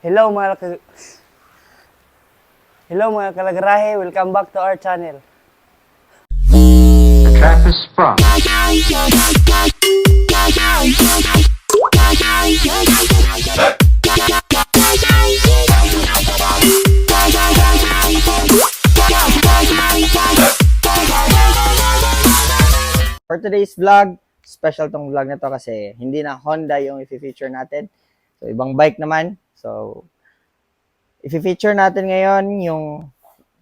Hello mga Hello mga kalagarahe, welcome back to our channel. The trap is sprung. For today's vlog, special tong vlog na to kasi hindi na Honda yung i-feature natin. So, ibang bike naman. So, i-feature natin ngayon yung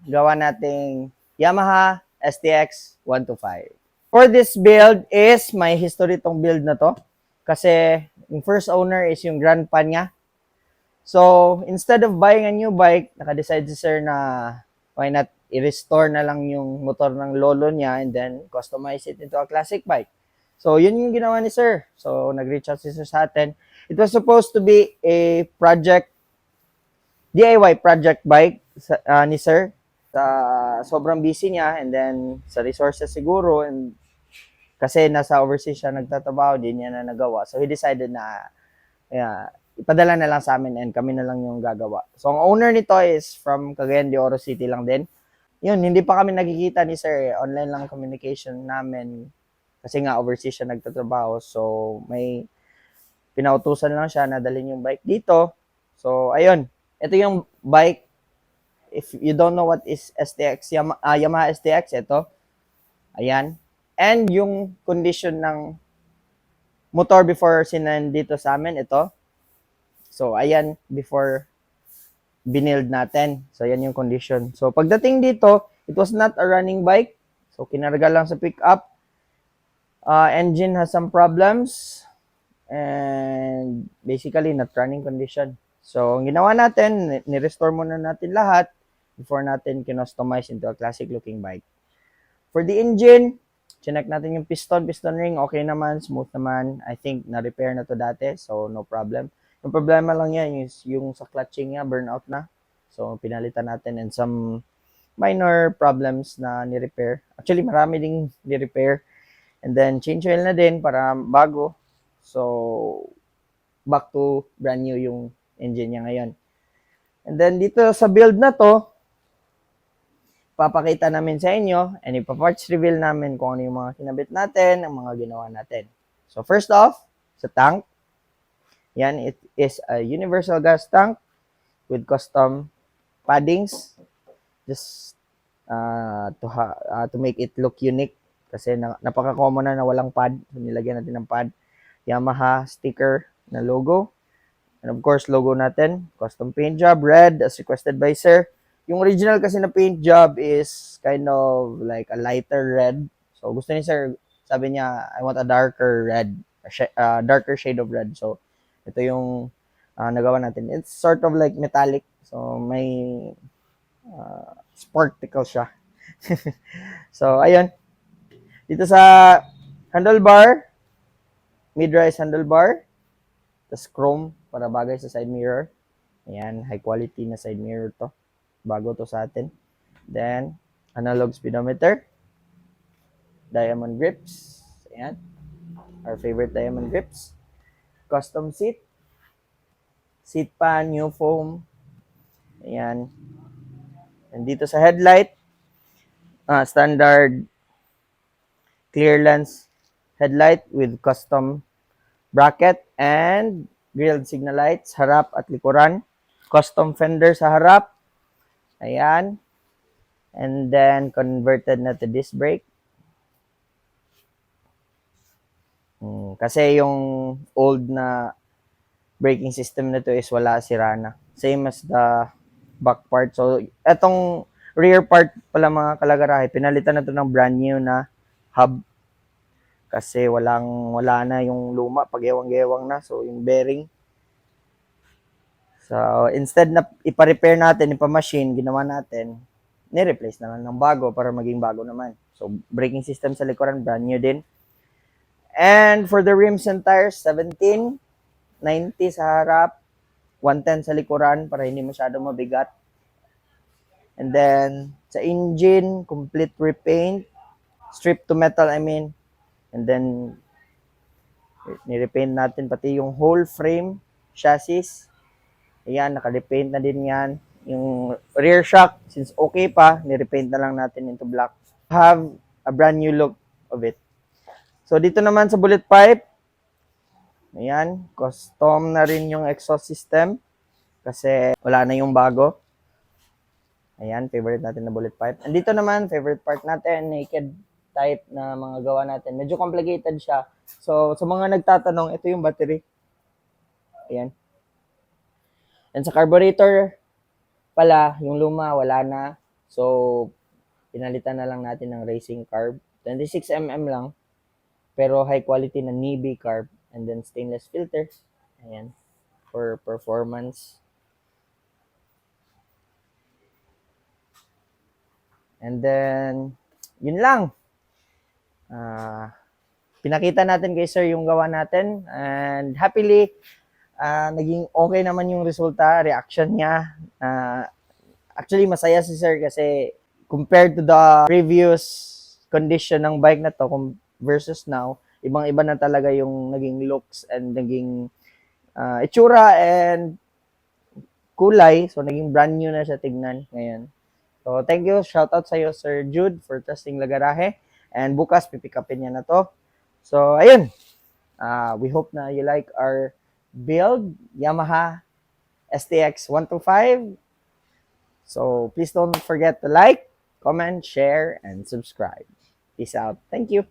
gawa nating Yamaha STX 125. For this build is may history tong build na to kasi yung first owner is yung grandpa niya. So, instead of buying a new bike, naka-decide si sir na why not i-restore na lang yung motor ng lolo niya and then customize it into a classic bike. So, yun yung ginawa ni sir. So, nag-reach out si sir sa atin. It was supposed to be a DIY project bike ni sir. Sobrang busy niya and then sa resources siguro and kasi nasa overseas siya nagtatrabaho, di niya na nagawa. So, he decided na ipadala na lang sa amin and kami na lang yung gagawa. So, ang owner nito is from Cagayan de Oro City lang din. Yun, hindi pa kami nagkikita ni sir. Online lang communication namin kasi nga overseas siya nagtatrabaho. So, may pinautusan lang siya na dalhin yung bike dito. So, ayun. Ito yung bike. If you don't know what is STX, Yamaha STX, ito. Ayan. And yung condition ng motor before sinend dito sa amin, ito. So, ayan, before binild natin. So, ayan yung condition. So, pagdating dito, it was not a running bike. So, kinarga lang sa pickup. Engine has some problems. And basically, not running condition. So, ang ginawa natin, ni-restore muna natin lahat before natin kinostomize into a classic looking bike. For the engine, chinek natin yung piston ring, okay naman, smooth naman. I think na-repair na to dati, so no problem. Yung problema lang yan is yung sa clutching niya, burnout na. So, pinalitan natin and some minor problems na ni-repair. Actually, marami ding ni-repair. And then, change oil na din para bago. So, back to brand new yung engine niya ngayon. And then, dito sa build na to, papakita namin sa inyo and ipa-parts reveal namin kung ano yung mga kinabit natin, ang mga ginawa natin. So, first off, sa tank, yan, it is a universal gas tank with custom paddings just to make it look unique kasi napaka-common na walang pad. So, nilagyan natin ng pad. Yamaha sticker na logo. And of course, logo natin. Custom paint job, red, as requested by sir. Yung original kasi na paint job is kind of like a lighter red. So, gusto ni sir, sabi niya, I want a darker red, darker shade of red. So, ito yung nagawa natin. It's sort of like metallic. So, may sparkle siya. So, ayun. Dito sa handlebar, mid-rise handlebar, tas chrome para bagay sa side mirror. Ayan, high quality na side mirror to. Bago to sa atin. Then, analog speedometer, diamond grips. Ayan, our favorite diamond grips. Custom seat, seat pan, new foam. Ayan. And dito sa headlight, standard clear lens headlight with custom bracket and grilled signal lights, harap at likuran. Custom fender sa harap. Ayan. And then, converted na to disc brake. Kasi yung old na braking system nito is wala, sira na. Same as the back part. So, etong rear part pala mga kalagarahe, pinalitan na to ng brand new na hub. Kasi wala na yung luma, pag-ewang-gewang na. So, yung bearing. So, instead na ipa-repair natin, ipa-machine, ginawa natin, ni-replace na lang ng bago para maging bago naman. So, braking system sa likuran, brand new din. And for the rims and tires, 17, 90 sa harap, 110 sa likuran para hindi masyado mabigat. And then, sa engine, complete repaint, strip to metal, I mean. And then, ni-repaint natin pati yung whole frame, chassis. Ayan, naka-repaint na din yan. Yung rear shock, since okay pa, ni-repaint na lang natin into black. Have a brand new look of it. So, dito naman sa bullet pipe, ayan, custom na rin yung exhaust system kasi wala na yung bago. Ayan, favorite natin na bullet pipe. And dito naman, favorite part natin, naked type na mga gawa natin. Medyo complicated siya. So, sa mga nagtatanong, ito yung battery. Ayan. And sa carburetor pala, yung luma, wala na. So, pinalitan na lang natin ng racing carb. 26mm lang. Pero high quality na Nibi carb. And then stainless filter. Ayan. For performance. And then, yun lang. Pinakita natin kay sir yung gawa natin. And happily, naging okay naman yung resulta, reaction niya. Actually, masaya si sir kasi compared to the previous condition ng bike na to versus now, ibang-iba na talaga yung naging looks and naging itsura and kulay. So, naging brand new na siya tignan ngayon. So, thank you. Shout out sa iyo, Sir Jude, for trusting Lagarahe. And bukas, pipick upin niya na to. So, ayun. We hope na you like our build, Yamaha STX 125. So, please don't forget to like, comment, share, and subscribe. Peace out. Thank you.